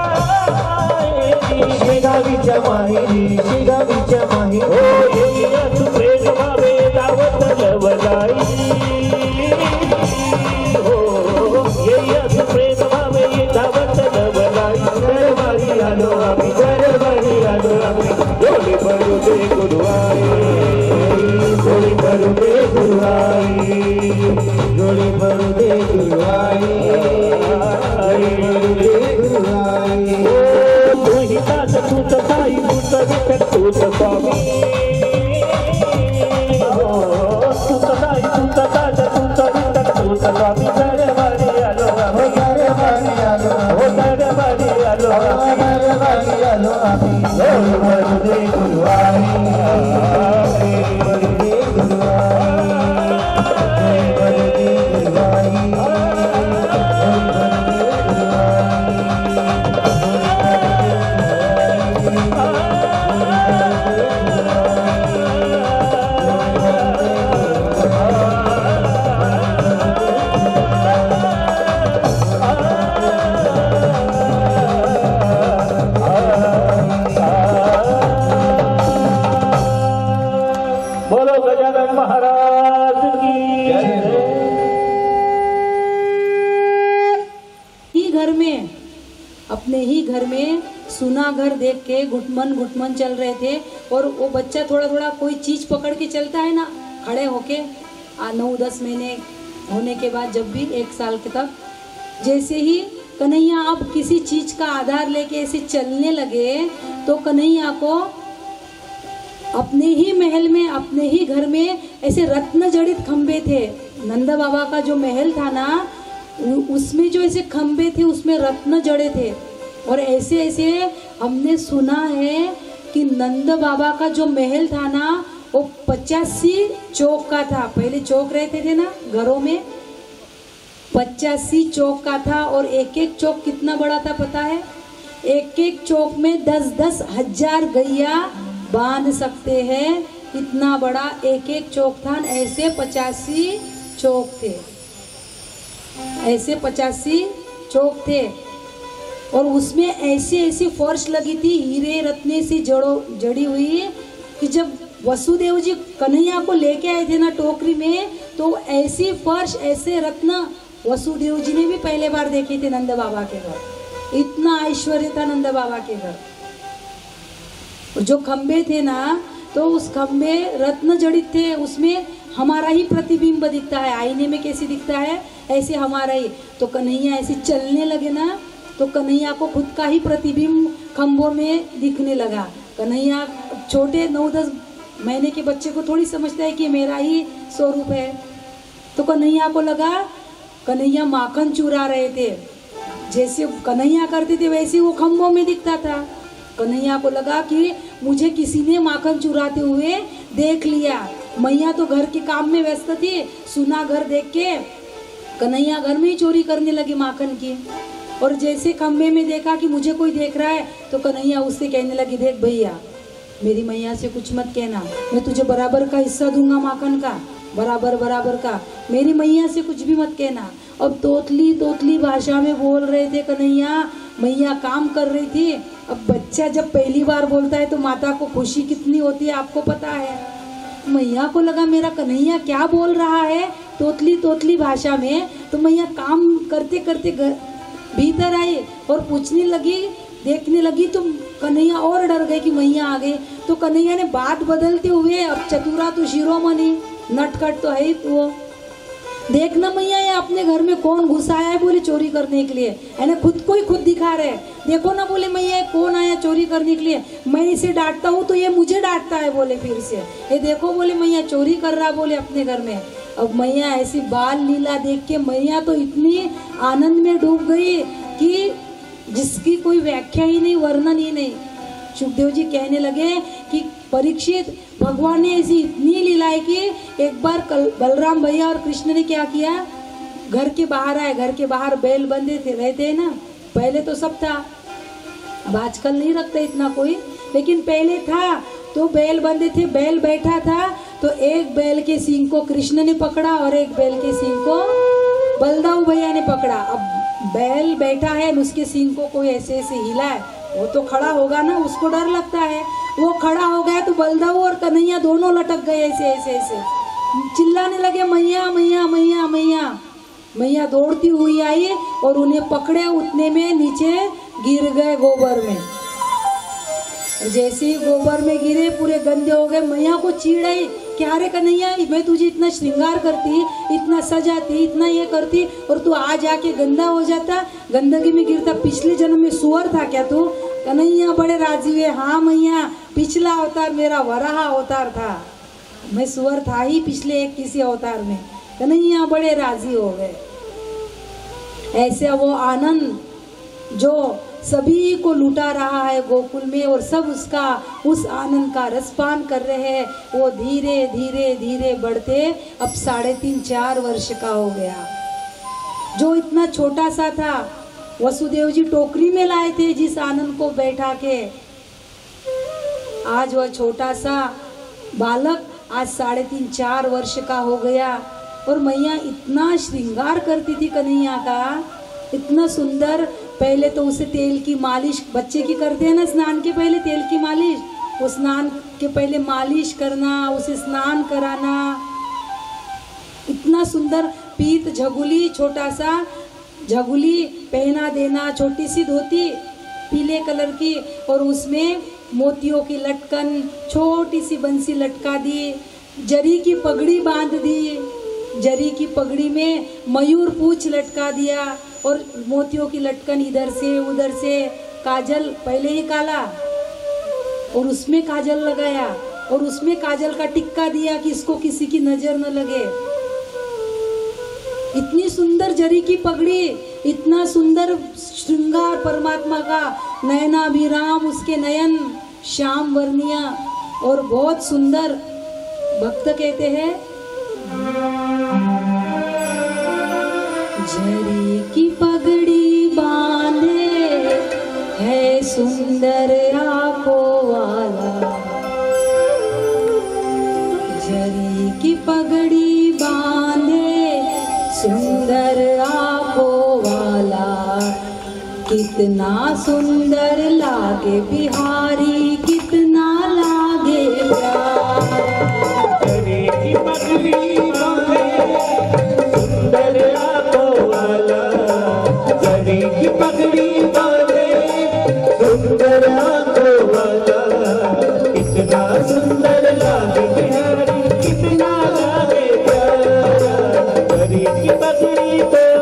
शेगावीच्या माहेरी शेगावीच्या माहेरी हो येईया प्रेम भावे दावत लवलाई हो येईया प्रेम भावे दावत लवलाई दरबारी आलो आम्ही दरबारी आलो आम्ही जोडी भरू दे गुरुवाई जोडी भरू दे गुरुवाई जोडी भरू दे गुरु दरबारी आलो आम्ही जोडी भरू दे गुरुवारी भरू दे गुरुवारी भरू दे गुरुवारी बोलो गजानन महाराज की ही घर में, अपने ही घर में सुना घर देख के घुटमन चल रहे थे। और वो बच्चा थोड़ा थोड़ा कोई चीज पकड़ के चलता है ना, खड़े होके 9-10 महीने होने के बाद, जब भी 1 साल के तक, जैसे ही कन्हैया अब किसी चीज का आधार लेके ऐसे चलने लगे, तो कन्हैया को अपने ही महल में, अपने ही घर में ऐसे रत्न जड़ित खंबे थे। नंद बाबा का जो महल था ना, उसमें जो ऐसे खंबे थे उसमें रत्न जड़े थे। और ऐसे ऐसे हमने सुना है कि नंद बाबा का जो महल था ना, वो 85 चौक का था। पहले चौक रहते थे ना घरों में, 85 चौक का था। और एक एक चौक कितना बड़ा था पता है? एक एक चौक में 10-10 हजार गैया बांध सकते हैं, इतना बड़ा एक एक चौक था। ऐसे 85 चौक थे, ऐसे 85 चौक थे। और उसमें ऐसी ऐसी फर्श लगी थी हीरे रत्ने से जड़ी हुई, कि जब वसुदेव जी कन्हैया को लेके आए थे ना टोकरी में, तो ऐसी फर्श, ऐसे रत्न वसुदेव जी ने भी पहले बार देखे थे नंद बाबा के घर। इतना ऐश्वर्य था नंद बाबा के घर। जो खंबे थे ना, तो उस खंबे रत्न जड़ित थे, उसमें हमारा ही प्रतिबिंब दिखता है। आईने में कैसे दिखता है, ऐसे हमारा ही। तो कन्हैया ऐसे चलने लगे ना, तो कन्हैया को खुद का ही प्रतिबिंब खंभों में दिखने लगा। कन्हैया छोटे 9-10 महीने के बच्चे को थोड़ी समझता है कि मेरा ही स्वरूप है। तो कन्हैया को लगा कन्हैया माखन चुरा रहे थे, जैसे कन्हैया करते थे वैसे वो खंभों में दिखता था। कन्हैया को लगा कि मुझे किसी ने माखन चुराते हुए देख लिया। मैया तो घर के काम में व्यस्त थी, सुना घर देख के कन्हैया घर में ही चोरी करने लगे माखन की। और जैसे खंभे में देखा कि मुझे कोई देख रहा है, तो कन्हैया उससे कहने लगी, देख भैया, मेरी मैया से कुछ मत कहना, मैं तुझे बराबर का हिस्सा दूंगा माखन का, बराबर का। मेरी मैया से कुछ भी मत कहना। अब तोतली भाषा में बोल रहे थे कन्हैया, मैया काम कर रही थी। अब बच्चा जब पहली बार बोलता है तो माता को खुशी कितनी होती है, आपको पता है। मैया को लगा मेरा कन्हैया क्या बोल रहा है तोतली भाषा में। तो मैया काम करते करते भीतर आई और पूछने लगी, देखने लगी, तो कन्हैया और डर गए कि मैया आ गई। तो कन्हैया ने बात बदलते हुए, अब चतुरा तो शिरोमणि, नटखट तो है ही वो, देखना मैया ये अपने घर में कौन घुस आया है बोले चोरी करने के लिए, है ना, खुद को ही खुद दिखा रहे। देखो ना बोले मैया कौन आया चोरी करने के लिए, मैं इसे डांटता हूँ तो ये मुझे डांटता है बोले फिर से। ये देखो बोले मैया चोरी कर रहा बोले अपने घर में। अब मैया ऐसी बाल लीला देख के मैया तो इतनी आनंद में डूब गई कि जिसकी कोई व्याख्या ही नहीं, वर्णन ही नहीं। सुखदेव जी कहने लगे कि परीक्षित, भगवान ने ऐसी इतनी लीलाएं की। एक बार बलराम भैया और कृष्ण ने क्या किया, घर के बाहर आए, घर के बाहर बैल बंधे थे, रहते हैं ना, पहले तो सब था, अब आजकल नहीं रखते इतना कोई, लेकिन पहले था। तो बैल बंधे थे, बैल बैठा था, तो एक बैल के सींग को कृष्ण ने पकड़ा और एक बैल के सींग को बलदाऊ भैया ने पकड़ा। अब बैल बैठा है, उसके सींग को कोई ऐसे ऐसे हिला है, वो तो खड़ा होगा ना, उसको डर लगता है, वो खड़ा हो गया तो बलदाऊ और कन्हैया दोनों लटक गए ऐसे ऐसे ऐसे, चिल्लाने लगे मैया मैया मैया मैया। मैया दौड़ती हुई आई और उन्हें पकड़े, उतने में नीचे गिर गए गोबर में। जैसे ही गोबर में गिरे पूरे गंदे हो गए। मैया को चीड़ आई, क्या रे कन्हैया, मैं तुझे इतना श्रृंगार करती, इतना सजाती, इतना ये करती, और तू आज आके गंदा हो जाता, गंदगी में गिरता। पिछले जन्म में सुअर था क्या तू? कन्हैया बड़े राजी हुए, हाँ मैया, पिछला अवतार मेरा वराह अवतार था, मैं सुअर था ही पिछले एक किसी अवतार में। कन्हैया बड़े राजी हो गए। ऐसे वो आनंद जो सभी को लुटा रहा है गोकुल में, और सब उसका उस आनंद का रसपान कर रहे हैं। वो धीरे धीरे धीरे बढ़ते अब 3.5-4 वर्ष का हो गया। जो इतना छोटा सा था, वसुदेव जी टोकरी में लाए थे जिस आनंद को बैठा के, आज वह छोटा सा बालक आज 3.5-4 वर्ष का हो गया। और मैया इतना श्रृंगार करती थी कन्हैया का, इतना सुंदर। पहले तो उसे तेल की मालिश, बच्चे की करते हैं ना स्नान के पहले तेल की मालिश, वो स्नान के पहले मालिश करना, उसे स्नान कराना, इतना सुंदर पीत झगुली, छोटा सा झगुली पहना देना, छोटी सी धोती पीले कलर की, और उसमें मोतियों की लटकन, छोटी सी बंसी लटका दी, जरी की पगड़ी बांध दी, जरी की पगड़ी में मयूर पूंछ लटका दिया, और मोतियों की लटकन इधर से उधर से, काजल पहले ही काला और उसमें काजल लगाया, और उसमें काजल का टिक्का दिया कि इसको किसी की नजर न लगे। इतनी सुंदर जरी की पगड़ी, इतना सुंदर श्रृंगार परमात्मा का, नयनाभिराम उसके नयन श्याम वर्णिया, और बहुत सुंदर। भक्त कहते हैं जरी की पगड़ी बांधे है सुंदर आंखों वाला, जरी की पगड़ी बांधे सुंदर आंखों वाला, कितना सुंदर लागे बिहारी, कितना लागे प्यारा। जरी की पगड़ी बांधे सुंदर आंखों वाला, जरी की पगड़ी बांधे सुंदर आंखों वाला, कितना सुंदर लागे बिहारी, कितना लागे प्यारा। जरी की पगड़ी बांधे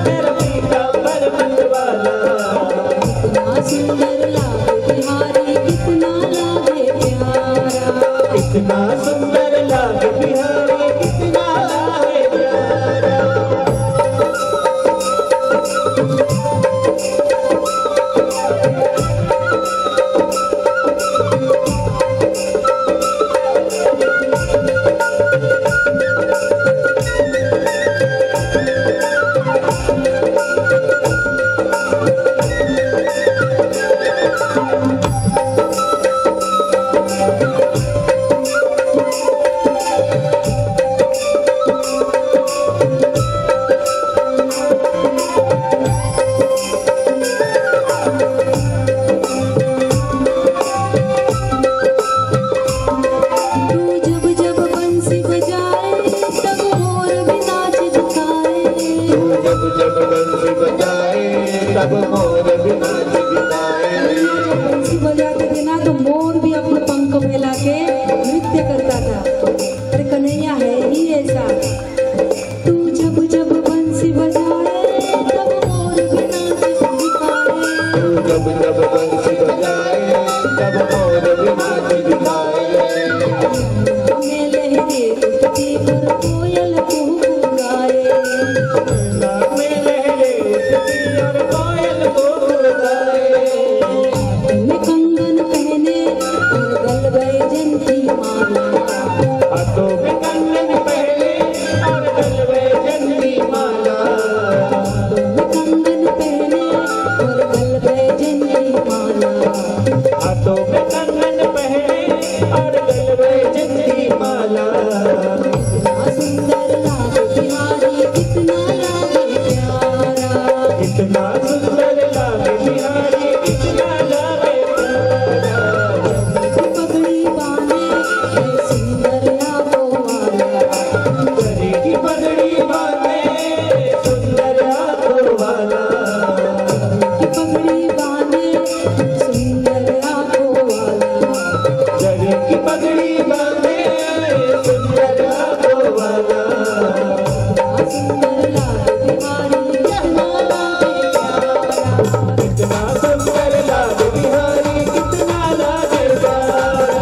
मेरा पीताम्बर मतवाला। कितना सुंदर लागे बिहारी कितना लागे प्यारा। कितना सुंदर लागे बिहारी कितना लागे प्यारा। तब मोर बिना बिताए। बंसी बजाते थे ना तो मोर भी अपने पंख फैला के नृत्य करता था। अरे कन्हैया है ही ऐसा। तू जब जब बंसी बजाए तब मोर भी नाच दिखाए। जब जब बंसी बजाए तब मोर बिना बिताए। में लहरे उठती पर कोयल कुहुकुआए। में लहरे उठती और कोयल कुहुकुआए। में कंगन पहने और गल वैजंती माला। हाथों में कंगन पहने और गल वैजंती माला। में कंगन पहने और गल वैजंती माला। हाथों में कंगन पहने और गल वैजंती माला। कितना सुंदर लागे बिहारी कितना लागे प्यारा। कितना सुंदर लागे बिहारी कितना लागे प्यारा। पगड़ी बांधे है सुंदर आंखों वाला। गले की पगड़ी बांधे सुंदर आंखों वाला। पगड़ी बांधे सुंदर आंखों वाला। गले की पगड़ी बांधे सुंदर आंखों वाला। सुंदर लागे बिहारी कितना लागे प्यारा। कितना सुंदर लागे बिहारी कितना लागे प्यारा।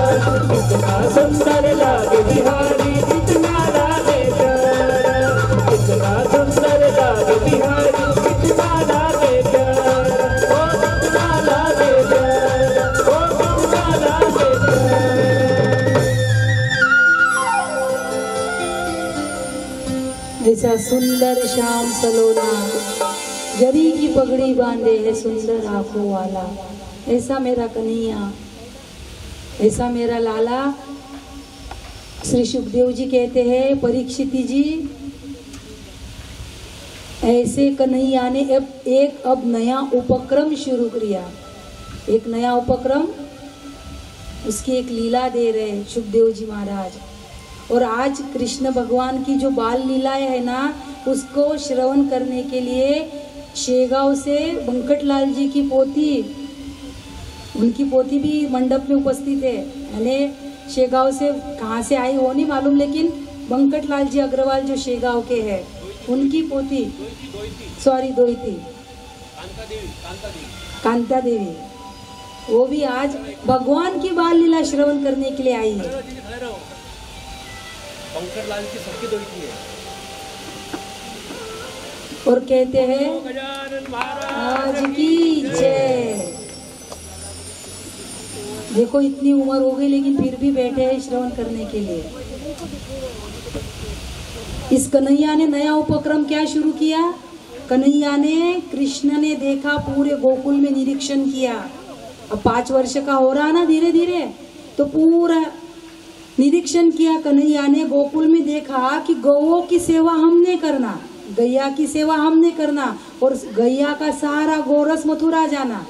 कितना सुंदर लागे बिहारी कितना लागे प्यारा। कितना सुंदर लागे बिहारी कितना लागे प्यारा। ओ कितना लागे प्यारा। ओ कितना लागे प्यारा। ऐसा सुंदर श्याम सलोना जरी की पगड़ी बांधे है सुंदर आंखों वाला। ऐसा मेरा कन्हैया, ऐसा मेरा लाला। श्री सुखदेव जी कहते हैं परीक्षित जी, ऐसे कन्हैया ने अब नया उपक्रम शुरू किया। एक नया उपक्रम, उसकी एक लीला दे रहे हैं सुखदेव जी महाराज। और आज कृष्ण भगवान की जो बाल लीलाएं है ना, उसको श्रवण करने के लिए शेगांव से बंकटलाल जी की पोती, उनकी पोती भी मंडप में उपस्थित है। यानी शेगांव से कहाँ से आई वो नहीं मालूम, लेकिन बंकटलाल जी अग्रवाल जो शेगांव के हैं, उनकी पोती दोईती कांता देवी, वो भी आज भगवान की बाल लीला श्रवण करने के लिए आई है। बंकटलाल की सबकी दोस्ती है। और कहते हैं गजानन महाराज आज की जय। देखो इतनी उम्र हो गई लेकिन फिर भी बैठे हैं श्रवण करने के लिए। इस कन्हैया ने नया उपक्रम क्या शुरू किया? कन्हैया ने, कृष्ण ने देखा, पूरे गोकुल में निरीक्षण किया। अब 5 वर्ष का हो रहा ना धीरे धीरे, तो पूरा निरीक्षण किया कन्हैया ने। गोकुल में देखा कि गौओं की सेवा हमने करना, गैया की सेवा हमने करना, और गैया का सारा गोरस मथुरा जाना।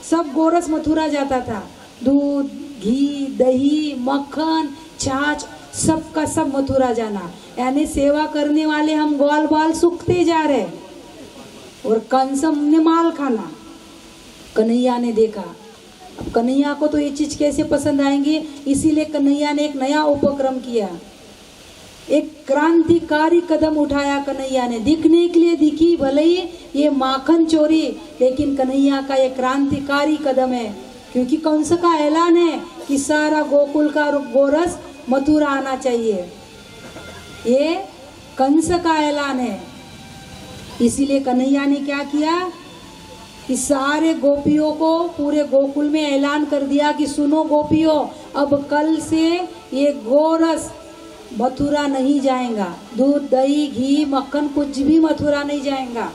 सब गोरस मथुरा जाता था। दूध, घी, दही, मक्खन, छाछ, सब का सब मथुरा जाना। यानी सेवा करने वाले हम ग्वाल बाल सूखते जा रहे, और कंस ने माल खाना। कन्हैया ने देखा। अब कन्हैया को तो ये चीज कैसे पसंद आएंगी, इसीलिए कन्हैया ने एक नया उपक्रम किया। एक क्रांतिकारी कदम उठाया कन्हैया ने। दिखने के लिए दिखी भले ही ये माखन चोरी, लेकिन कन्हैया का ये क्रांतिकारी कदम है, क्योंकि कंस का ऐलान है कि सारा गोकुल का गोरस मथुरा आना चाहिए। ये कंस का ऐलान है। इसीलिए कन्हैया ने क्या किया कि सारे गोपियों को पूरे गोकुल में ऐलान कर दिया कि सुनो गोपियों, अब कल से ये गोरस मथुरा नहीं जाएगा। दूध दही घी मक्खन कुछ भी मथुरा नहीं जाएगा।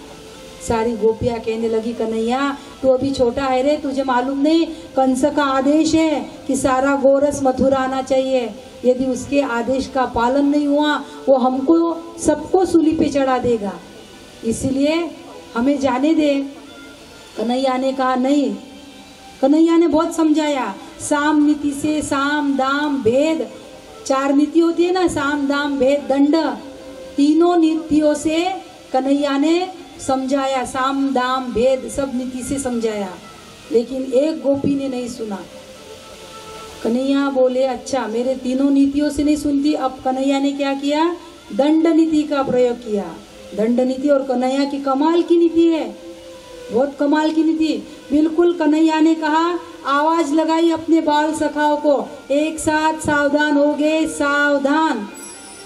सारी गोपियां कहने लगी कन्हैया तू अभी छोटा है रे, तुझे मालूम नहीं कंस का आदेश है कि सारा गोरस मथुरा आना चाहिए। यदि उसके आदेश का पालन नहीं हुआ वो हमको सबको सूली पे चढ़ा देगा, इसलिए हमें जाने दे। कन्हैया ने कहा नहीं। कन्हैया ने बहुत समझाया। साम नीति से साम दाम भेद, 4 नीति होती है ना, साम दाम भेद दंड, तीनों नीतियों से कन्हैया ने समझाया। साम दाम भेद सब नीति से समझाया, लेकिन एक गोपी ने नहीं सुना। कन्हैया बोले अच्छा मेरे तीनों नीतियों से नहीं सुनती। अब कन्हैया ने क्या किया, दंड नीति का प्रयोग किया। दंड नीति और कन्हैया की कमाल की नीति है, बहुत कमाल की नीति। बिल्कुल कन्हैया ने कहा, आवाज लगाई अपने बाल सखाओं को, एक साथ सावधान हो गए, सावधान।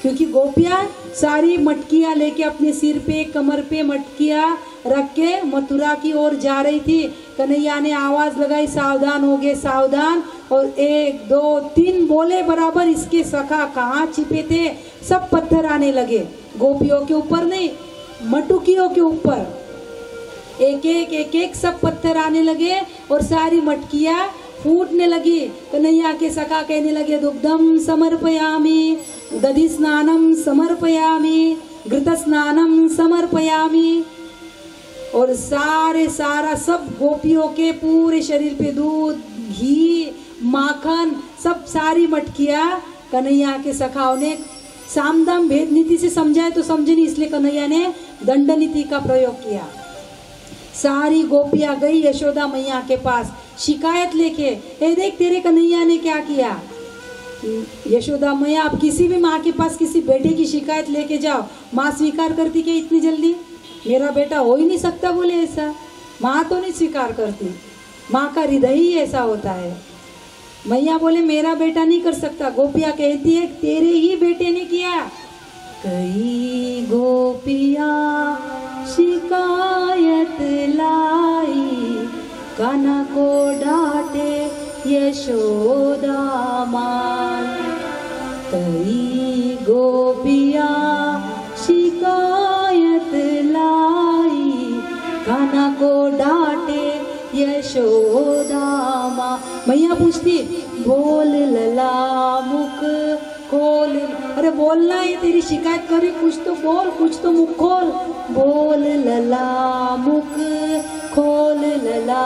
क्योंकि गोपियां सारी मटकियां लेके अपने सिर पे कमर पे मटकियां रख के मथुरा की ओर जा रही थी। कन्हैया ने आवाज लगाई, सावधान हो गए, सावधान। और 1 2 3 बोले बराबर इसके सखा कहाँ छिपे थे सब पत्थर आने लगे। गोपियों के ऊपर नहीं, मटुकियों के ऊपर एक एक सब पत्थर आने लगे और सारी मटकियां फूटने लगी। कन्हैया के सखा कहने लगे, दुग्धम समर्पयामि, दधि स्नानम समर्पयामि, घृत स्नानम समर्पयामि। और सारा सब गोपियों के पूरे शरीर पे दूध घी माखन सब सारी मटकियां कन्हैया के सखाओं ने सामदाम भेद नीति से समझाए तो समझे नहीं, इसलिए कन्हैया ने दंड नीति का प्रयोग किया। सारी गोपियां गई यशोदा मैया के पास शिकायत लेके, ए देख तेरे कन्हैया ने क्या किया। यशोदा मैया, आप किसी भी माँ के पास किसी बेटे की शिकायत लेके जाओ, माँ स्वीकार करती क्या इतनी जल्दी? मेरा बेटा हो ही नहीं सकता बोले ऐसा, माँ तो नहीं स्वीकार करती, माँ का हृदय ही ऐसा होता है। मैया बोले मेरा बेटा नहीं कर सकता। गोपियाँ कहती है तेरे ही बेटे ने किया। कई गोपियाँ शिकायत लाई, कान्हा को डांटे यशोदा माँ। कई गोपियाँ शिकायत लाई, कान्हा को डांटे यशोदा माँ। मैया पूछती बोल लला मुख खोल, अरे बोलना है, तेरी शिकायत करे कुछ तो बोल, कुछ तो मुख खोल। बोल लला मुख खोल लला।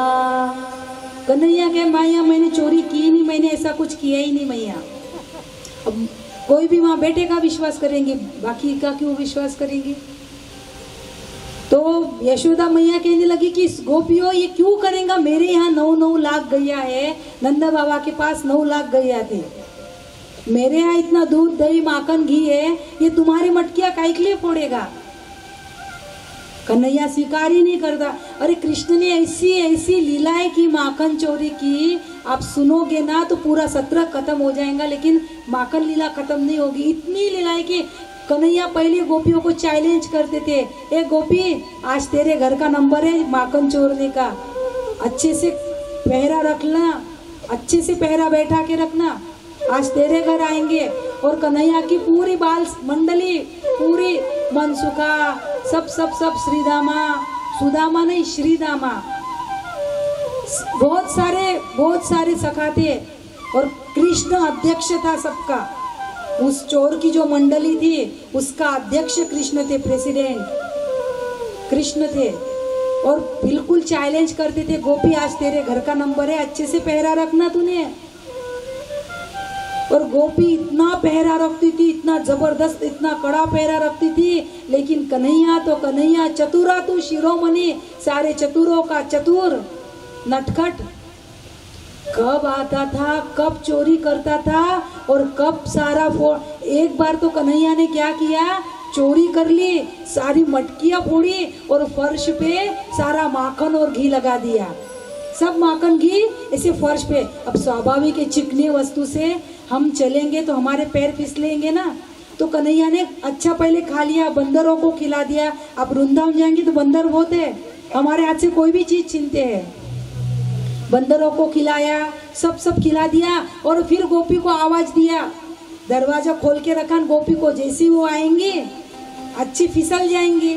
कन्हैया के मैया मैंने चोरी की नहीं, मैंने ऐसा कुछ किया ही नहीं मैया। अब कोई भी माँ बेटे का विश्वास करेंगे, बाकी का क्यों विश्वास करेंगे? तो यशोदा मैया कहने लगी कि गोपियों ये क्यों करेगा, मेरे यहाँ 9 लाख गैया है, नंदा बाबा के पास 9 लाख गैया थे, मेरे यहाँ इतना दूध दही माखन घी है, ये तुम्हारी मटकियां काहे के लिए फोड़ेगा? कन्हैया स्वीकार ही नहीं करता। अरे कृष्ण ने ऐसी ऐसी लीलाएं की, माखन चोरी की, आप सुनोगे ना तो पूरा सत्र खत्म हो जाएगा, लेकिन माखन लीला खत्म नहीं होगी। इतनी लीलाएं की कन्हैया पहले गोपियों को चैलेंज करते थे, ए गोपी आज तेरे घर का नंबर है माखन चोरने का, अच्छे से पहरा रखना, अच्छे से पहरा बैठा के रखना, आज तेरे घर आएंगे। और कन्हैया की पूरी बाल मंडली, पूरी मनसुखा, सब श्रीदामा, सुदामा नहीं श्रीदामा, बहुत सारे सखा थे और कृष्ण अध्यक्ष था सबका। उस चोर की जो मंडली थी उसका अध्यक्ष कृष्ण थे, प्रेसिडेंट कृष्ण थे। और बिल्कुल चैलेंज करते थे, गोपी आज तेरे घर का नंबर है, अच्छे से पहरा रखना तूने। और गोपी इतना पहरा रखती थी, इतना जबरदस्त, इतना कड़ा पहरा रखती थी, लेकिन कन्हैया चतुरा तू शिरोमणि, सारे चतुरों का चतुर, नटखट, कब आता था, कब चोरी करता था और कप सारा फोड़। एक बार तो कन्हैया ने क्या किया, चोरी कर ली, सारी मटकियाँ फोड़ी और फर्श पे सारा माखन और घी लगा दिया। सब माखन घी ऐसे फर्श पे। अब स्वाभाविक है, चिकनी वस्तु से हम चलेंगे तो हमारे पैर फिसलेंगे ना। तो कन्हैया ने अच्छा पहले खा लिया, बंदरों को खिला दिया। अब वृंदावन जाएंगे तो बंदर बहुत है, हमारे हाथ से कोई भी चीज छीनते हैं। बंदरों को खिलाया, सब खिला दिया और फिर गोपी को आवाज दिया, दरवाजा खोल के रखा गोपी को, जैसे वो आएंगे अच्छी फिसल जाएंगे।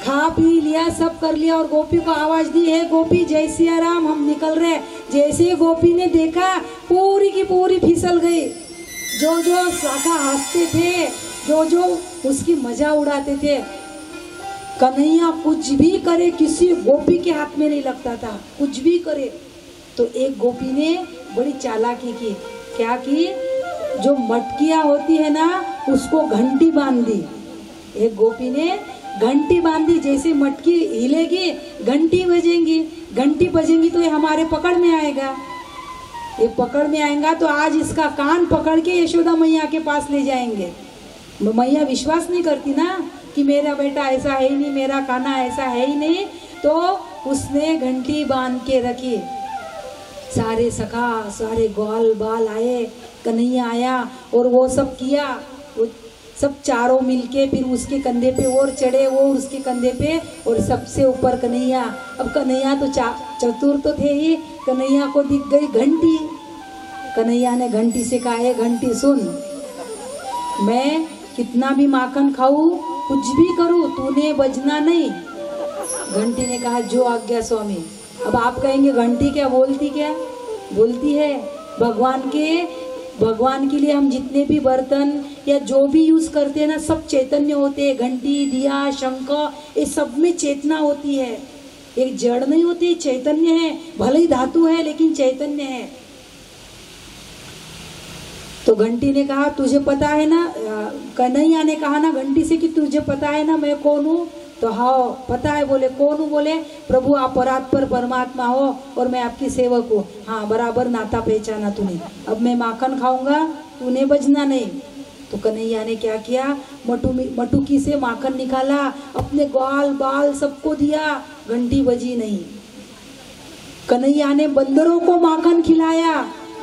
खा पी लिया, सब कर लिया और गोपी को आवाज दी, है गोपी जय सिया राम, हम निकल रहे। जैसे ही गोपी ने देखा पूरी की पूरी फिसल गई। जो जो शाखा हंसते थे, जो जो उसकी मजा उड़ाते थे, कन्हैया कुछ भी करे किसी गोपी के हाथ में नहीं लगता था, कुछ भी करे। तो एक गोपी ने बड़ी चालाकी की, क्या की, जो मटकियाँ होती है ना उसको घंटी बांध दी। एक गोपी ने घंटी बांधी, जैसे मटकी हिलेगी घंटी बजेंगी, घंटी बजेंगी तो ये हमारे पकड़ में आएगा। ये पकड़ में आएगा तो आज इसका कान पकड़ के यशोदा मैया के पास ले जाएंगे। मैया विश्वास नहीं करती ना कि मेरा बेटा ऐसा है ही नहीं, मेरा काना ऐसा है ही नहीं। तो उसने घंटी बांध के रखी। सारे सखा, सारे ग्वाल बाल आए, कन्हैया आया और वो सब किया। वो सब चारों मिलके फिर उसके कंधे पे और चढ़े, वो उसके कंधे पे, और सबसे ऊपर कन्हैया। अब कन्हैया तो चतुर तो थे ही, कन्हैया को दिख गई घंटी। कन्हैया ने घंटी से कहा, है घंटी सुन, मैं कितना भी माखन खाऊं, कुछ भी करूं, तूने बजना नहीं। घंटी ने कहा जो आज्ञा स्वामी। अब आप कहेंगे घंटी क्या बोलती है भगवान के लिए हम जितने भी बर्तन या जो भी यूज करते हैं ना, सब चैतन्य होते हैं। घंटी, दिया, शंख, ये सब में चेतना होती है, एक जड़ नहीं होती, चैतन्य है। भले ही धातु है लेकिन चैतन्य है। तो घंटी ने कहा तुझे पता है ना, कन्हैया ने कहा ना घंटी से कि तुझे पता है ना मैं कौन हूँ। तो हाँ पता है। बोले कौन हूँ? बोले प्रभु आप परात्पर परमात्मा हो और मैं आपकी सेवक हूँ। हाँ बराबर नाता पहचाना तूने। अब मैं माखन खाऊंगा, तूने बजना नहीं। तो कन्हैया ने क्या किया, मटुकी से माखन निकाला, अपने ग्वाल बाल सबको दिया, घंटी बजी नहीं। कन्हैया ने बंदरों को माखन खिलाया,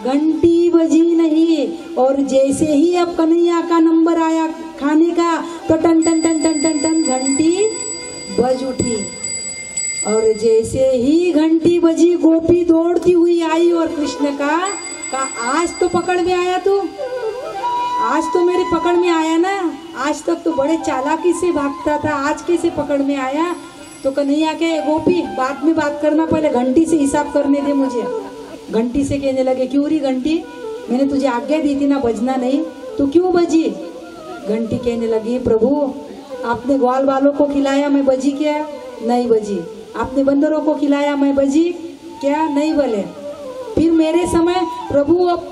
घंटी बजी नहीं। और जैसे ही अब कन्हैया का नंबर आया खाने का तो टन टन टन टन टन टन घंटी बज उठी। और जैसे ही घंटी बजी गोपी दौड़ती हुई आई और कृष्ण का आज तो पकड़ में आया तू, आज तो मेरे पकड़ में आया ना, आज तक तो बड़े चालाकी से भागता था, आज कैसे पकड़ में आया। तो कन्हैया के गोपी बाद में बात करना, पहले घंटी से हिसाब करने दे मुझे। घंटी से कहने लगे क्यों रही घंटी, मैंने तुझे आज्ञा दी थी ना बजना नहीं, तो क्यों बजी। घंटी कहने लगी प्रभु आपने ग्वाल वालों को खिलाया, मैं बजी क्या? नहीं बजी। आपने बंदरों को खिलाया, मैं बजी क्या? नहीं बोले। फिर मेरे समय प्रभु अब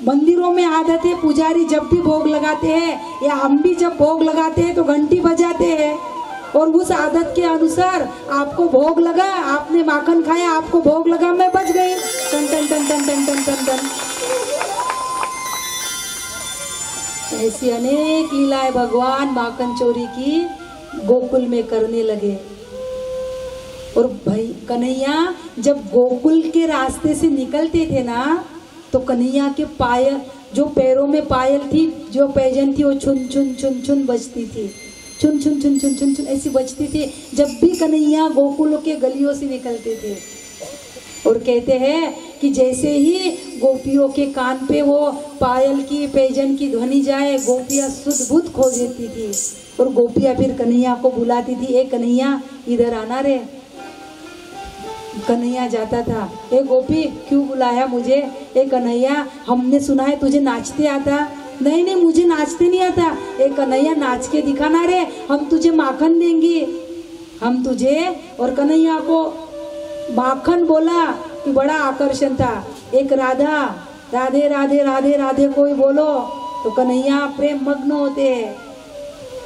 मंदिरों में आदत है, पुजारी जब भी भोग लगाते हैं या हम भी जब भोग लगाते हैं तो घंटी बजाते हैं, और उस आदत के अनुसार आपको भोग लगा, आपने माखन खाया, आपको भोग लगा, मैं बच गई। टन टन टन टन टन टन टन टन। ऐसी अनेक लीलाएं भगवान माखन चोरी की गोकुल में करने लगे। और भाई कन्हैया जब गोकुल के रास्ते से निकलते थे ना, तो कन्हैया के पायल, जो पैरों में पायल थी, जो पैजन थी, वो छुन छुन छुन छुन बजती थी, छुन छुन छुन छुन छुन छुन ऐसी बजती थी जब भी कन्हैया गोकुल के गलियों से निकलते थे। और कहते हैं कि जैसे ही गोपियों के कान पे वो पायल की पैजन की ध्वनि जाए, गोपियाँ सुध बुध खो देती थी। और गोपियाँ फिर कन्हैया को बुलाती थी, ए कन्हैया इधर आना रे। कन्हैया जाता था, ए गोपी क्यों बुलाया मुझे? ए कन्हैया हमने सुना है तुझे नाचते आता। नहीं नहीं मुझे नाचते नहीं आता। ए कन्हैया नाच के दिखाना रे, हम तुझे माखन देंगे, हम तुझे। और कन्हैया को माखन बोला कि बड़ा आकर्षण था। एक राधा, राधे राधे राधे राधे कोई बोलो तो कन्हैया प्रेम मग्न होते हैं।